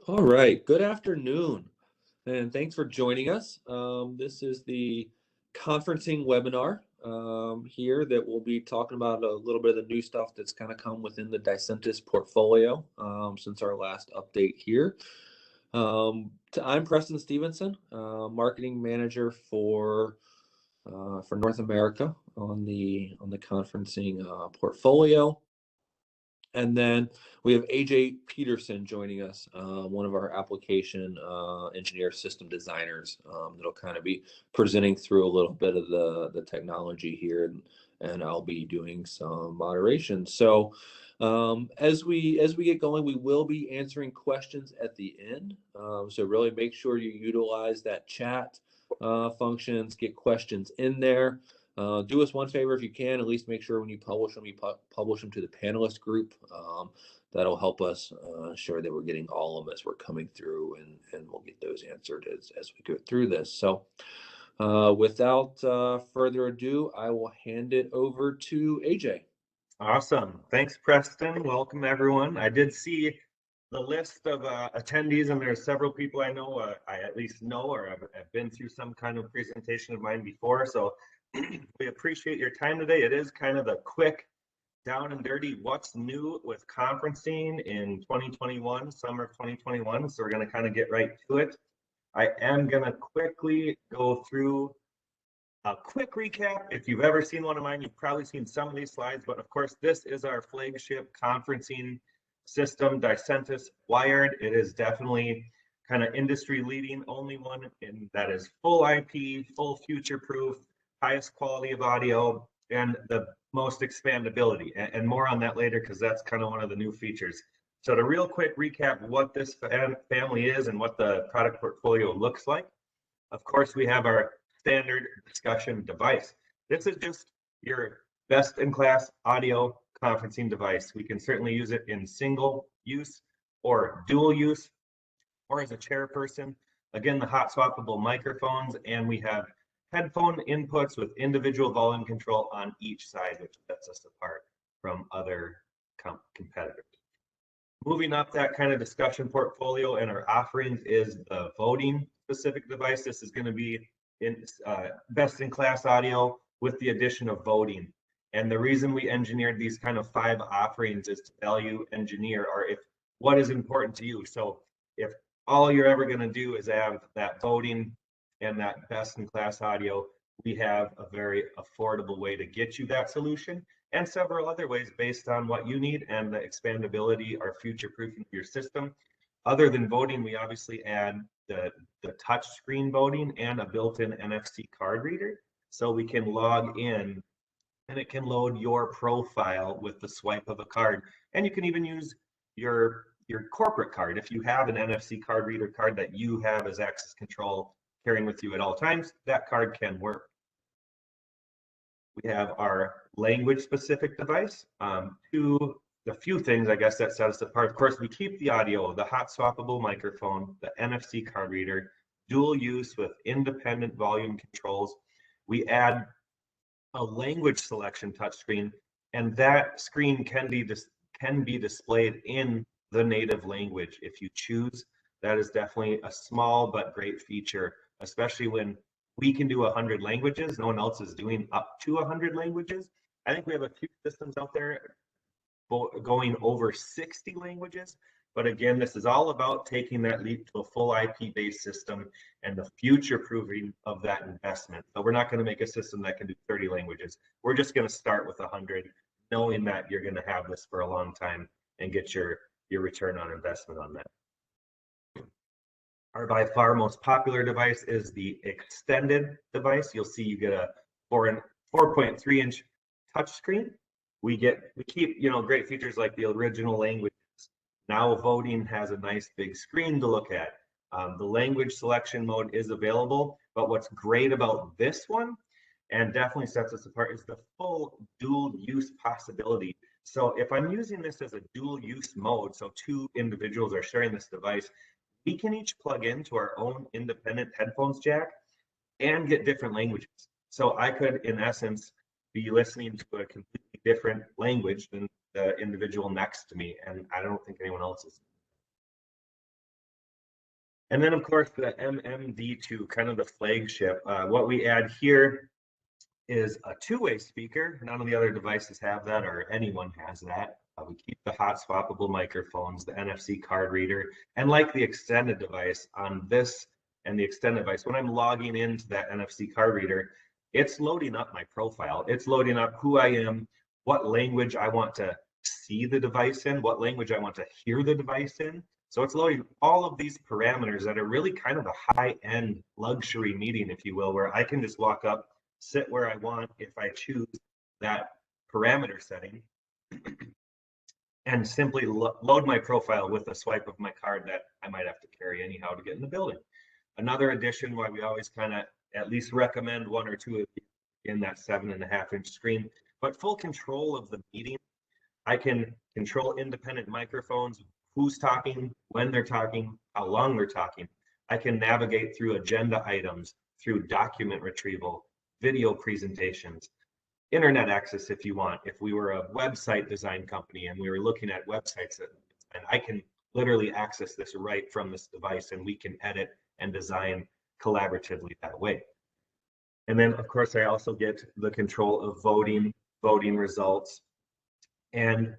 All right, good afternoon, and thanks for joining us. This is the conferencing webinar here that we'll be talking about a little bit of the new stuff that's kind of come within the DICENTIS portfolio since our last update here. I'm Preston Stevenson, marketing manager for North America on the conferencing portfolio. And then we have AJ Peterson joining us, one of our application engineer system designers that'll kind of be presenting through a little bit of the technology here, and I'll be doing some moderation. So as we get going, we will be answering questions at the end. So really make sure you utilize that chat functions, get questions in there. Do us one favor if you can, at least make sure when you publish them, publish them to the panelist group. That'll help us ensure that we're getting all of them as we're coming through, and we'll get those answered as we go through this. So without further ado, I will hand it over to AJ. Awesome. Thanks, Preston. Welcome, everyone. I did see the list of attendees, and there's several people I know, I at least know, or I've been through some kind of presentation of mine before. So we appreciate your time today. It is kind of the quick, down and dirty, what's new with conferencing in 2021, summer of 2021. So we're going to kind of get right to it. I am going to quickly go through a quick recap. If you've ever seen one of mine, you've probably seen some of these slides, but of course, this is our flagship conferencing system, DICENTIS Wired. It is definitely kind of industry leading, only one that is full IP, full future proof, highest quality of audio, and the most expandability. And more on that later, because that's kind of one of the new features. So to real quick recap what this family is and what the product portfolio looks like. Of course, we have our standard discussion device. This is just your best in class audio conferencing device. We can certainly use it in single use or dual use or as a chairperson. Again, the hot swappable microphones, and we have headphone inputs with individual volume control on each side, which sets us apart from other competitors. Moving up that kind of discussion portfolio and our offerings is the voting specific device. This is going to be in best in class audio with the addition of voting. And the reason we engineered these kind of 5 offerings is to value engineer, or if what is important to you. So if all you're ever going to do is have that voting and that best in class audio, we have a very affordable way to get you that solution, and several other ways based on what you need and the expandability or future proofing of your system. Other than voting, we obviously add the touch screen voting and a built-in NFC card reader, so we can log in and it can load your profile with the swipe of a card. And you can even use your corporate card. If you have an NFC card reader card that you have as access control carrying with you at all times, that card can work. We have our language specific device. The few things I guess that set us apart. Of course, we keep the audio, the hot swappable microphone, the NFC card reader, dual use with independent volume controls. We add a language selection touchscreen, and that screen can be displayed in the native language if you choose. That is definitely a small but great feature, especially when we can do 100 languages. No one else is doing up to 100 languages. I think we have a few systems out there going over 60 languages. But again, this is all about taking that leap to a full IP-based system and the future proofing of that investment. So we're not going to make a system that can do 30 languages. We're just going to start with 100, knowing that you're going to have this for a long time and get your return on investment on that. Our by far most popular device is the extended device. You'll see you get a 4.3-inch touchscreen. We keep great features like the original languages. Now voting has a nice big screen to look at. The language selection mode is available, but what's great about this one, and definitely sets us apart, is the full dual use possibility. So if I'm using this as a dual use mode, so 2 individuals are sharing this device, we can each plug into our own independent headphones jack and get different languages. So I could, in essence, be listening to a completely different language than the individual next to me, and I don't think anyone else is. And then of course the MMD2, kind of the flagship. What we add here is a two-way speaker. None of the other devices have that, or anyone has that. We keep the hot swappable microphones, the NFC card reader, and like the extended device on this and the extended device, when I'm logging into that NFC card reader, it's loading up my profile. It's loading up who I am, what language I want to see the device in, what language I want to hear the device in. So it's loading all of these parameters that are really kind of a high-end luxury meeting, if you will, where I can just walk up, sit where I want if I choose that parameter setting, and simply load my profile with a swipe of my card that I might have to carry anyhow to get in the building. Another addition why we always kind of at least recommend one or two of in that 7.5-inch screen, but full control of the meeting. I can control independent microphones, who's talking, when they're talking, how long they're talking. I can navigate through agenda items, through document retrieval, video presentations, internet access if you want. If we were a website design company and we were looking at websites, and I can literally access this right from this device, and we can edit and design collaboratively that way. And then of course I also get the control of voting results, and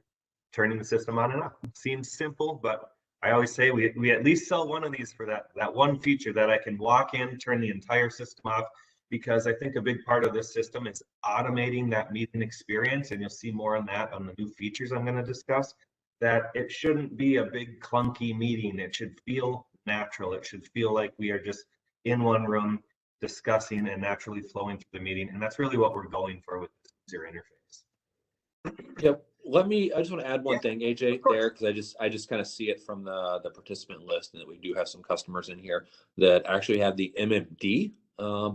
turning the system on and off. Seems simple, but I always say we at least sell one of these for that one feature that I can walk in, turn the entire system off, because I think a big part of this system is automating that meeting experience, and you'll see more on that on the new features I'm going to discuss, that it shouldn't be a big clunky meeting. It should feel natural. It should feel like we are just in one room discussing and naturally flowing through the meeting, and that's really what we're going for with this user interface. Yep. I just want to add one thing, AJ, course. there, because I just kind of see it from the participant list, and that we do have some customers in here that actually had the MMD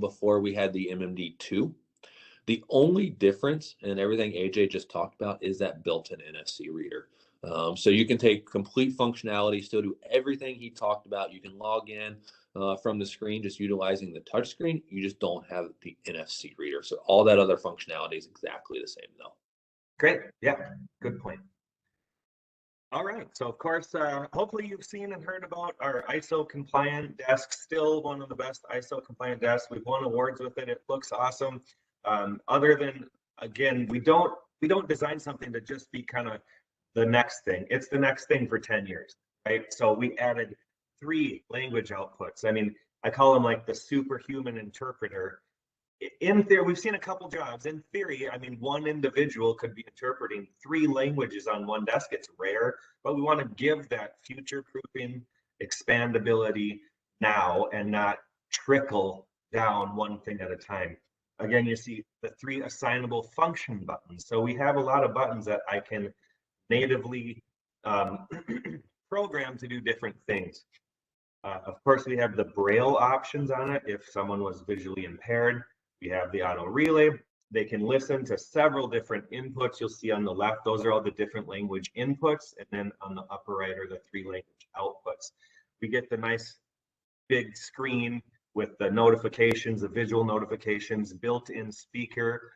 before we had the MMD2. The only difference in everything AJ just talked about is that built-in NFC reader. So you can take complete functionality, still do everything he talked about. You can log in from the screen just utilizing the touch screen. You just don't have the NFC reader. So all that other functionality is exactly the same though. Great. Yeah, good point. All right. So of course, hopefully you've seen and heard about our ISO compliant desk. Still one of the best ISO compliant desks. We've won awards with it. It looks awesome. Other than, again, we don't design something to just be kind of the next thing. It's the next thing for 10 years, right? So we added 3 language outputs. I mean, I call them like the superhuman interpreter. In theory, we've seen a couple jobs. In theory, I mean, one individual could be interpreting 3 languages on one desk. It's rare, but we want to give that future-proofing expandability now and not trickle down one thing at a time. Again, you see the 3 assignable function buttons. So we have a lot of buttons that I can natively program to do different things. Of course, we have the Braille options on it if someone was visually impaired. We have the auto relay. They can listen to several different inputs. You'll see on the left, those are all the different language inputs. And then on the upper right are the 3 language outputs. We get the nice big screen with the notifications, the visual notifications, built-in speaker,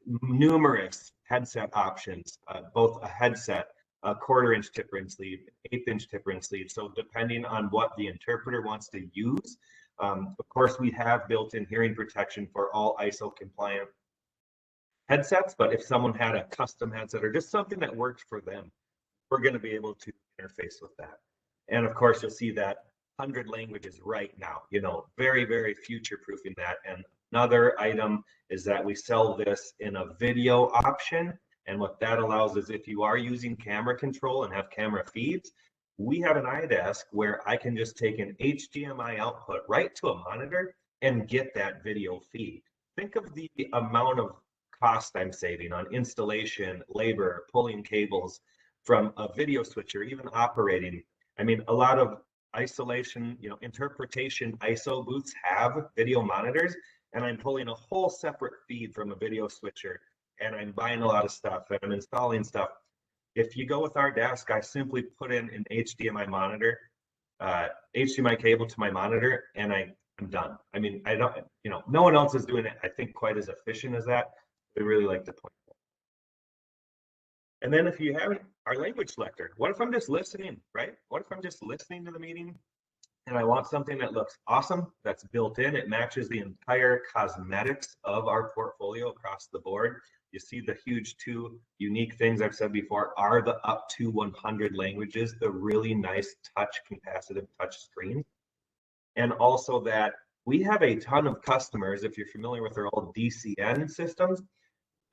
numerous headset options, both a headset, a 1/4-inch tip-rinse sleeve, 1/8-inch tip-rinse sleeve. So depending on what the interpreter wants to use, of course, we have built-in hearing protection for all ISO compliant headsets, but if someone had a custom headset or just something that worked for them, we're going to be able to interface with that. And of course, you'll see that 100 languages right now, very, very future-proofing that. And another item is that we sell this in a video option. And what that allows is if you are using camera control and have camera feeds, we have an iDesk where I can just take an HDMI output right to a monitor and get that video feed. Think of the amount of cost I'm saving on installation, labor, pulling cables from a video switcher, even operating. I mean, a lot of isolation, interpretation ISO booths have video monitors, and I'm pulling a whole separate feed from a video switcher, and I'm buying a lot of stuff, and I'm installing stuff. If you go with our desk, I simply put in an HDMI monitor, HDMI cable to my monitor, and I'm done. I mean, I don't, no one else is doing it, I think, quite as efficient as that. We really like to point that. And then if you have our language selector, what if I'm just listening, right? What if I'm just listening to the meeting and I want something that looks awesome, that's built in. It matches the entire cosmetics of our portfolio across the board. You see the huge two unique things I've said before are the up to 100 languages, the really nice touch capacitive touch screen, and also that we have a ton of customers. If you're familiar with our old DCN systems,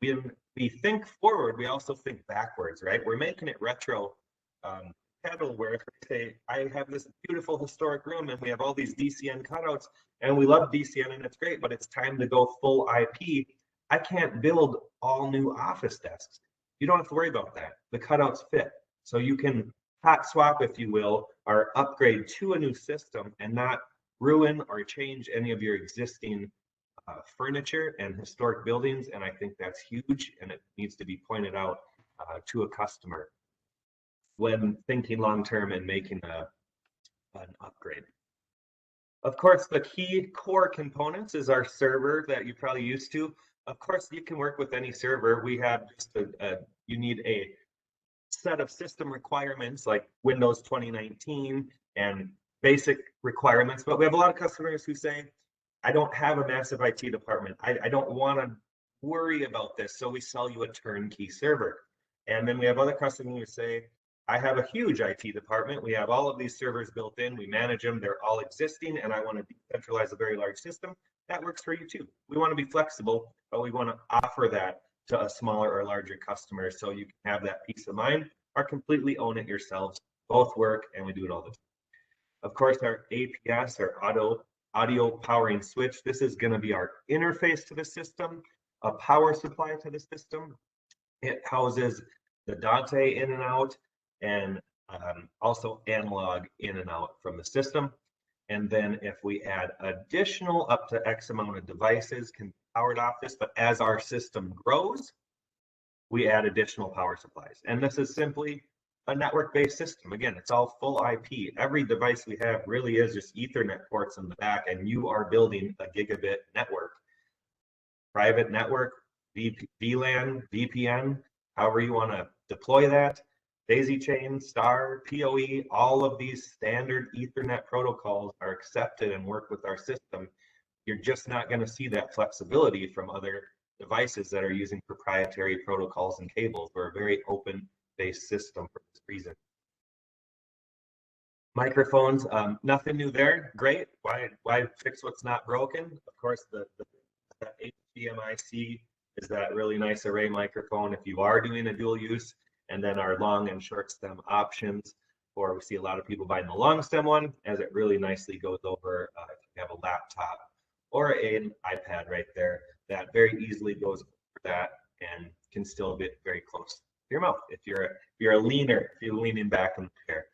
we think forward, we also think backwards, right? We're making it retro pedal, where if we say, I have this beautiful historic room and we have all these DCN cutouts and we love DCN and it's great, but it's time to go full IP. I can't build all new office desks. You don't have to worry about that. The cutouts fit. So you can hot swap, if you will, or upgrade to a new system and not ruin or change any of your existing furniture and historic buildings. And I think that's huge, and it needs to be pointed out to a customer when thinking long-term and making an upgrade. Of course, the key core components is our server that you're probably used to. Of course, you can work with any server. We have just you need a set of system requirements like Windows 2019 and basic requirements, but we have a lot of customers who say, I don't have a massive IT department. I don't want to worry about this. So we sell you a turnkey server. And then we have other customers who say, I have a huge IT department. We have all of these servers built in. We manage them. They're all existing. And I want to decentralize a very large system. That works for you too. We want to be flexible, but we want to offer that to a smaller or larger customer so you can have that peace of mind or completely own it yourselves. Both work, and we do it all the time. Of course, our APS, our audio powering switch, this is going to be our interface to the system, a power supply to the system. It houses the Dante in and out, and also analog in and out from the system. And then if we add additional up to X amount of devices can be powered off this, but as our system grows, we add additional power supplies. And this is simply a network-based system. Again, it's all full IP. Every device we have really is just Ethernet ports in the back, and you are building a gigabit network. Private network, VLAN, VPN, however you want to deploy that, daisy chain, star, PoE, all of these standard Ethernet protocols are accepted and work with our system. You're just not going to see that flexibility from other devices that are using proprietary protocols and cables. We're a very open-based system for this reason. Microphones, nothing new there. Great. Why fix what's not broken? Of course, the HDMI-C is that really nice array microphone if you are doing a dual use. And then our long and short stem options, or we see a lot of people buying the long stem one, as it really nicely goes over if you have a laptop or an iPad right there, that very easily goes over that and can still get very close to your mouth if you're a leaner, if you're leaning back in the chair.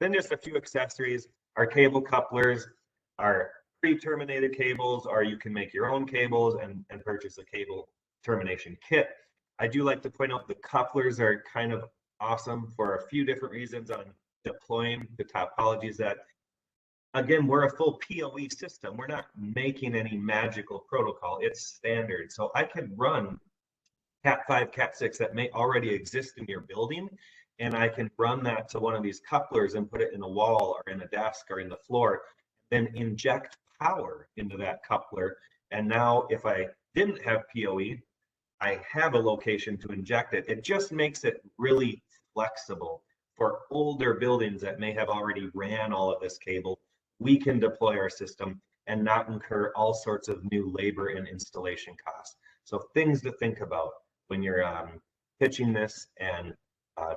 Then just a few accessories, our cable couplers, our pre-terminated cables, or you can make your own cables and purchase a cable termination kit. I do like to point out the couplers are kind of awesome for a few different reasons on deploying the topologies that, again, we're a full PoE system. We're not making any magical protocol. It's standard. So I can run Cat5, Cat6 that may already exist in your building, and I can run that to one of these couplers and put it in a wall or in a desk or in the floor, then inject power into that coupler. And now if I didn't have PoE, I have a location to inject it. It just makes it really flexible for older buildings that may have already ran all of this cable. We can deploy our system and not incur all sorts of new labor and installation costs. So things to think about when you're pitching this and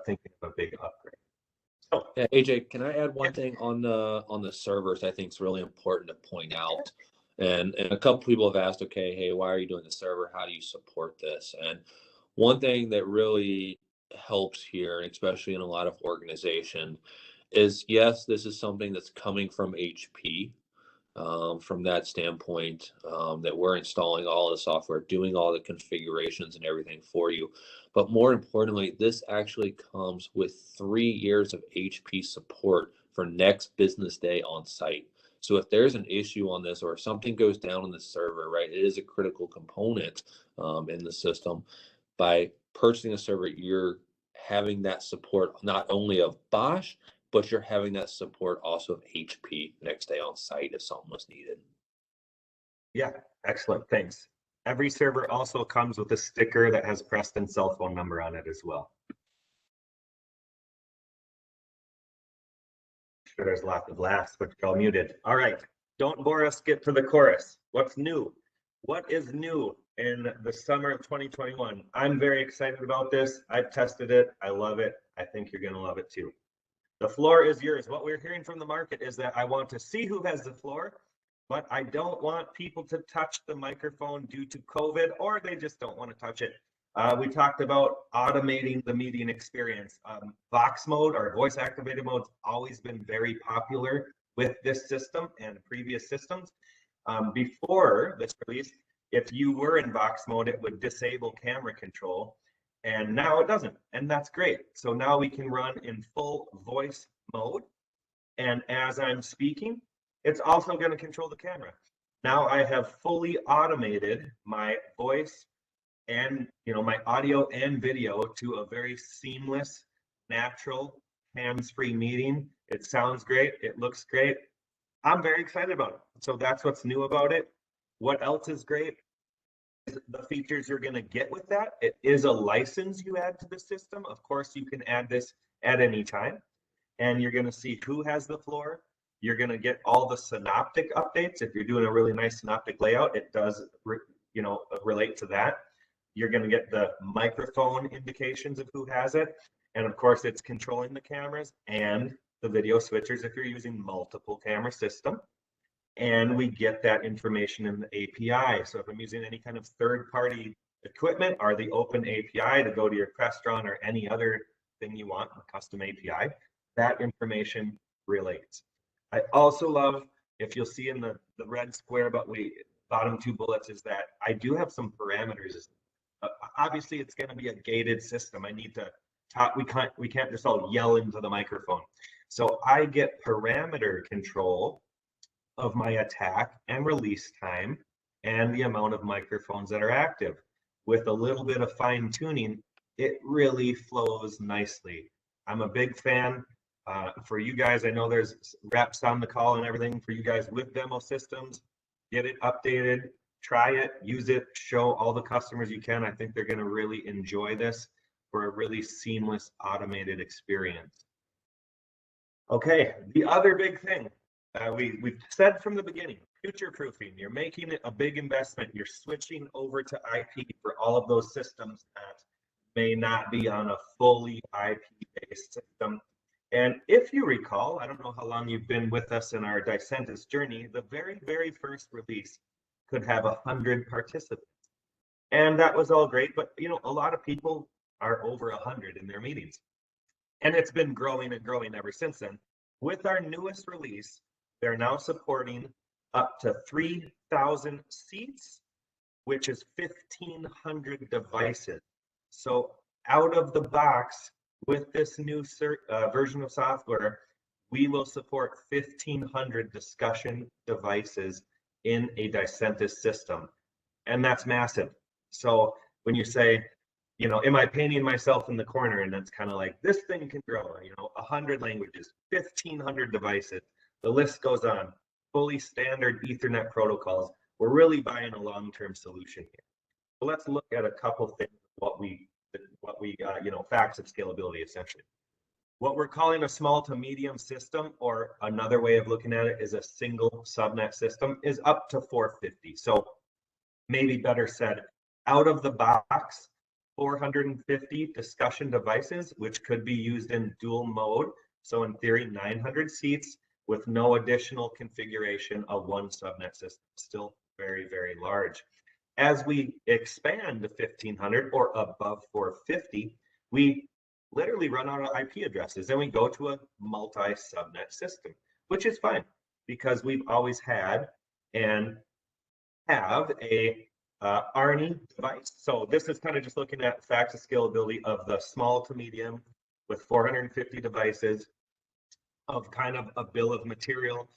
thinking of a big upgrade. So, yeah, AJ, can I add one thing on the servers? I think is really important to point out. And a couple people have asked, okay, hey, why are you doing the server? How do you support this? And one thing that really helps here, especially in a lot of organizations, is yes, this is something that's coming from HP. From that standpoint, that we're installing all the software, doing all the configurations and everything for you. But more importantly, this actually comes with 3 years of HP support for next business day on site. So if there's an issue on this or if something goes down on the server, right, it is a critical component in the system. By purchasing a server, you're having that support not only of Bosch, but you're having that support also of HP next day on site if something was needed. Yeah, excellent. Thanks. Every server also comes with a sticker that has Preston's cell phone number on it as well. Sure, there's lots of laughs, but you're all muted. All right, don't bore us, get to the chorus. What's new? What is new in the summer of 2021? I'm very excited about this. I've tested it. I love it. I think you're going to love it too. The floor is yours. What we're hearing from the market is that I want to see who has the floor, but I don't want people to touch the microphone due to COVID, or they just don't want to touch it. We talked about automating the meeting experience. Vox mode or voice activated mode's always been very popular with this system and previous systems. Before this release, if you were in Vox mode, it would disable camera control, and now it doesn't, and that's great. So now we can run in full voice mode, and as I'm speaking, it's also going to control the camera. Now I have fully automated my voice and my audio and video to a very seamless, natural, hands-free meeting. It sounds great. It looks great. I'm very excited about it. So that's what's new about it. What else is great is the features you're going to get with that. It is a license you add to the system. Of course, you can add this at any time, and you're going to see who has the floor. You're going to get all the synoptic updates. If you're doing a really nice synoptic layout, it does relate to that. You're going to get the microphone indications of who has it. And of course, it's controlling the cameras and the video switchers if you're using multiple camera system. And we get that information in the API. So if I'm using any kind of third-party equipment or the open API to go to your restaurant or any other thing you want, a custom API, that information relates. I also love, if you'll see in the red square, but bottom two bullets, is that I do have some parameters. Obviously, it's going to be a gated system. I need to talk. We can't just all yell into the microphone. So I get parameter control of my attack and release time and the amount of microphones that are active. With a little bit of fine tuning, it really flows nicely. I'm a big fan. For you guys, I know there's reps on the call and everything. For you guys with demo systems, get it updated, try it, use it, show all the customers you can. I think they're going to really enjoy this for a really seamless automated experience. Okay, the other big thing we've said from the beginning, future proofing. You're making it a big investment. You're switching over to IP for all of those systems that may not be on a fully IP-based system. And if you recall, I don't know how long you've been with us in our DICENTIS journey, the very, very first release could have 100 participants. And that was all great, but a lot of people are over 100 in their meetings. And it's been growing and growing ever since then. With our newest release, they're now supporting up to 3,000 seats, which is 1,500 devices. So out of the box, with this new version of software, we will support 1,500 discussion devices in a DICENTIS system. And that's massive. So when you say, am I painting myself in the corner? And that's kind of like, this thing can grow, 100 languages, 1,500 devices. The list goes on. Fully standard Ethernet protocols. We're really buying a long-term solution here. So let's look at a couple things, what we facts of scalability, essentially. What we're calling a small to medium system, or another way of looking at it is a single subnet system, is up to 450. So maybe better said, out of the box, 450 discussion devices, which could be used in dual mode. So in theory, 900 seats with no additional configuration of one subnet system. Still very, very large. As we expand to 1,500 or above 450, we literally run out of IP addresses and we go to a multi-subnet system, which is fine because we've always had and have a ARNI device. So this is kind of just looking at facts of scalability of the small to medium with 450 devices of kind of a bill of material.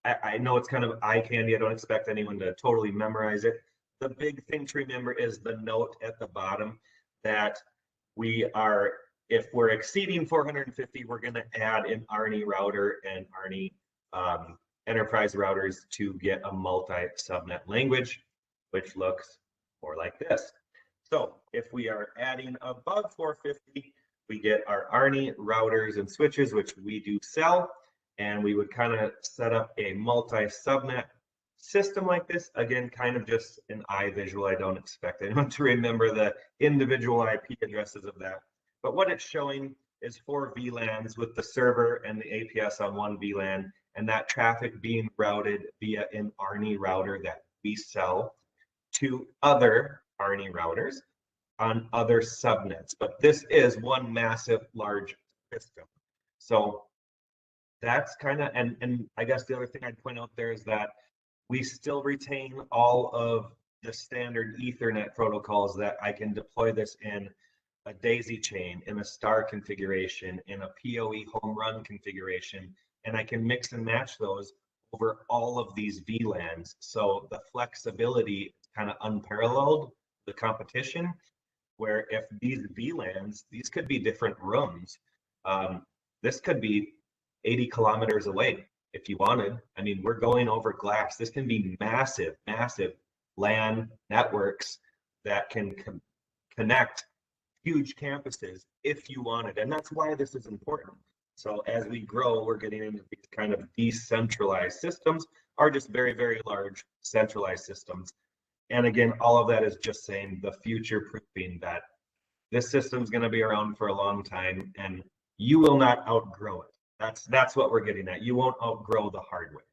I know it's kind of eye candy. I don't expect anyone to totally memorize it. The big thing to remember is the note at the bottom that we are if we're exceeding 450, we're going to add an ARNI router and ARNI enterprise routers to get a multi-subnet language, which looks more like this. So if we are adding above 450, we get our ARNI routers and switches, which we do sell, and we would kind of set up a multi-subnet system like this. Again, kind of just an eye visual. I don't expect anyone to remember the individual IP addresses of that. But what it's showing is 4 VLANs with the server and the APS on one VLAN, and that traffic being routed via an ARNI router that we sell to other ARNI routers on other subnets. But this is one massive, large system. So that's kind of, and I guess the other thing I'd point out there is that we still retain all of the standard Ethernet protocols that I can deploy this in a daisy chain, in a star configuration, in a PoE home run configuration, and I can mix and match those over all of these VLANs. So the flexibility is kind of unparalleled, the competition, where if these VLANs, these could be different rooms. This could be 80 kilometers away if you wanted. I mean, we're going over glass. This can be massive, massive LAN networks that can connect huge campuses if you wanted. And that's why this is important. So as we grow, we're getting into these kind of decentralized systems, or just very, very large centralized systems. And again, all of that is just saying the future proofing that this system is going to be around for a long time and you will not outgrow it. That's what we're getting at. You won't outgrow the hardware.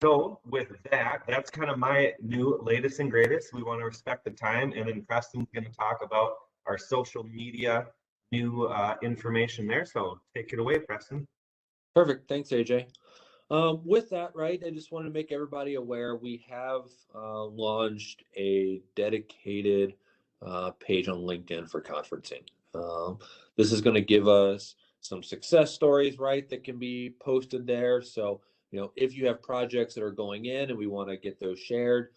So with that, that's kind of my new latest and greatest. We want to respect the time, and then Preston's going to talk about our social media new information there. So take it away, Preston. Perfect. Thanks, AJ. With that, right, I just want to make everybody aware we have launched a dedicated page on LinkedIn for conferencing. This is going to give us some success stories, right, that can be posted there. So, you know, if you have projects that are going in and we want to get those shared,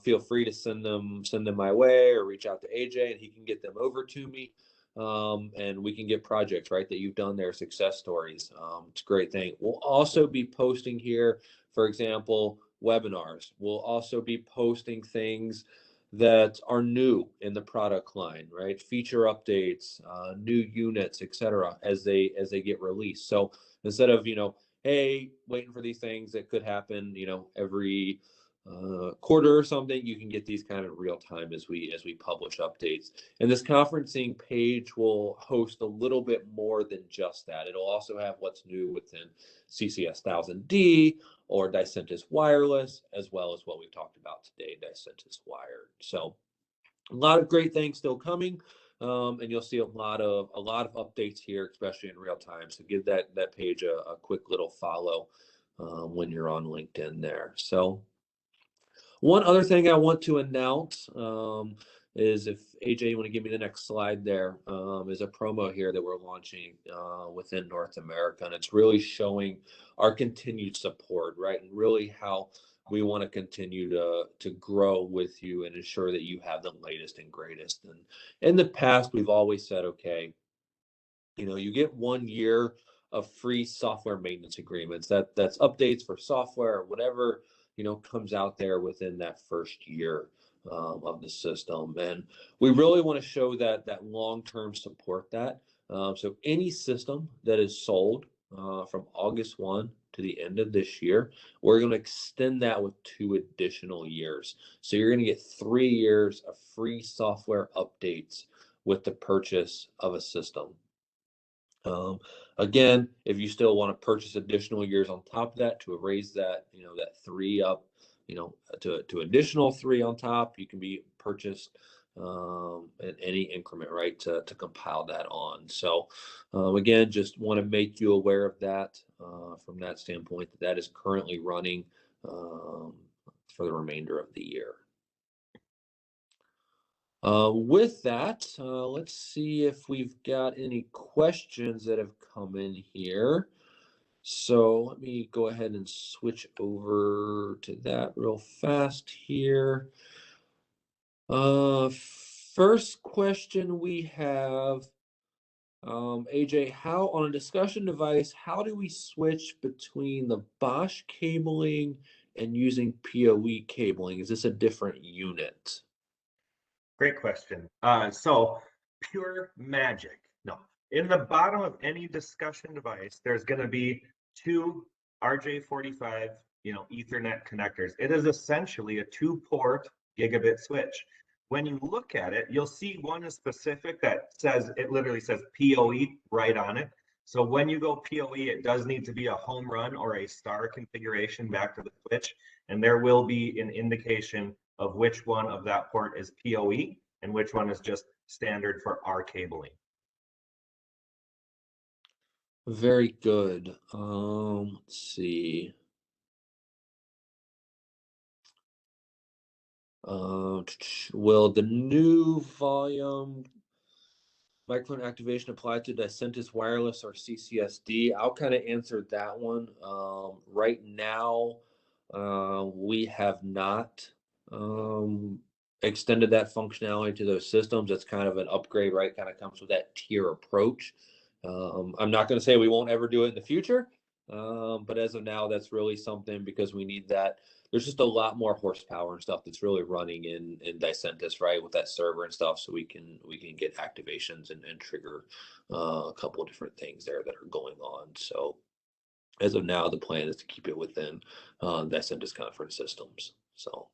feel free to send them my way, or reach out to AJ and he can get them over to me. And we can get projects, right, that you've done there, success stories. It's a great thing. We'll also be posting here, for example, webinars. We'll also be posting things that are new in the product line, right? Feature updates, new units, etc., as they get released. So instead of, you know, hey, waiting for these things that could happen, you know, every quarter or something, you can get these kind of real time as we publish updates. And this conferencing page will host a little bit more than just that. It'll also have what's new within CCS 1000D or DICENTIS wireless, as well as what we've talked about today, DICENTIS wired. So a lot of great things still coming. And you'll see a lot of updates here, especially in real time. So give that page a quick little follow when you're on LinkedIn there. So one other thing I want to announce is, if AJ, you want to give me the next slide there, is a promo here that we're launching within North America. And it's really showing our continued support, right? And really how we want to continue to grow with you and ensure that you have the latest and greatest. And in the past, we've always said, okay, you know, you get 1 year of free software maintenance agreements. That's updates for software or whatever, you know, comes out there within that first year of the system. And we really want to show that long-term support that. So any system that is sold from August 1 to the end of this year, we're going to extend that with 2 additional years. So you're going to get 3 years of free software updates with the purchase of a system. Again, if you still want to purchase additional years on top of that to raise that, you know, that 3 up, you know, to additional 3 on top, you can be purchased in any increment, right, to compile that on. So again, just want to make you aware of that from that standpoint, that is currently running for the remainder of the year. With that, let's see if we've got any questions that have come in here. So let me go ahead and switch over to that real fast here. First question we have AJ, how on a discussion device, how do we switch between the Bosch cabling and using PoE cabling? Is this a different unit? Great question. So pure magic. No, in the bottom of any discussion device, there's going to be two RJ45, Ethernet connectors. It is essentially a two-port gigabit switch. When you look at it, you'll see one is specific that says, it literally says PoE right on it. So when you go PoE, it does need to be a home run or a star configuration back to the switch, and there will be an indication of which one of that port is PoE and which one is just standard for our cabling. Very good. Let's see. Will the new volume microphone activation apply to DICENTIS wireless or CCSD? I'll kind of answer that one. Right now, we have not extended that functionality to those systems. It's kind of an upgrade, right? Kind of comes with that tier approach. I'm not going to say we won't ever do it in the future, but as of now, that's really something because we need that. There's just a lot more horsepower and stuff that's really running in DICENTIS, right, with that server and stuff, so we can get activations and trigger a couple of different things there that are going on. So as of now, the plan is to keep it within DICENTIS conference systems. So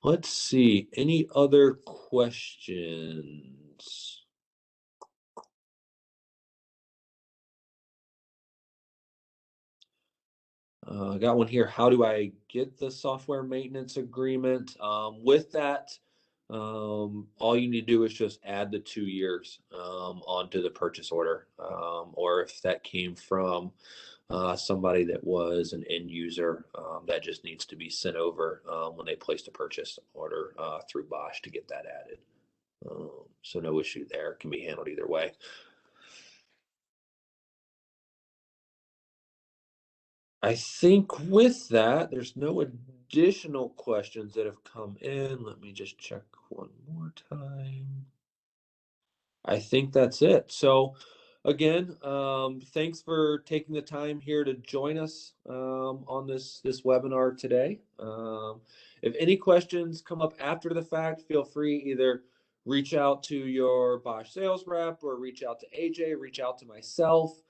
let's see, any other questions? I got one here. How do I get the software maintenance agreement? With that, all you need to do is just add the 2 years onto the purchase order. Or if that came from somebody that was an end user, that just needs to be sent over when they placed a purchase order through Bosch to get that added. So no issue there. It can be handled either way. I think with that, there's no additional questions that have come in. Let me just check one more time. I think that's it. So again, thanks for taking the time here to join us on this webinar today. If any questions come up after the fact, feel free either reach out to your Bosch sales rep or reach out to AJ, reach out to myself.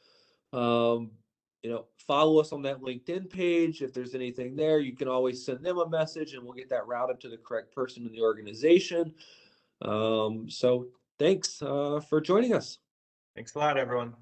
Follow us on that LinkedIn page. If there's anything there, you can always send them a message and we'll get that routed to the correct person in the organization. So thanks for joining us. Thanks a lot, everyone.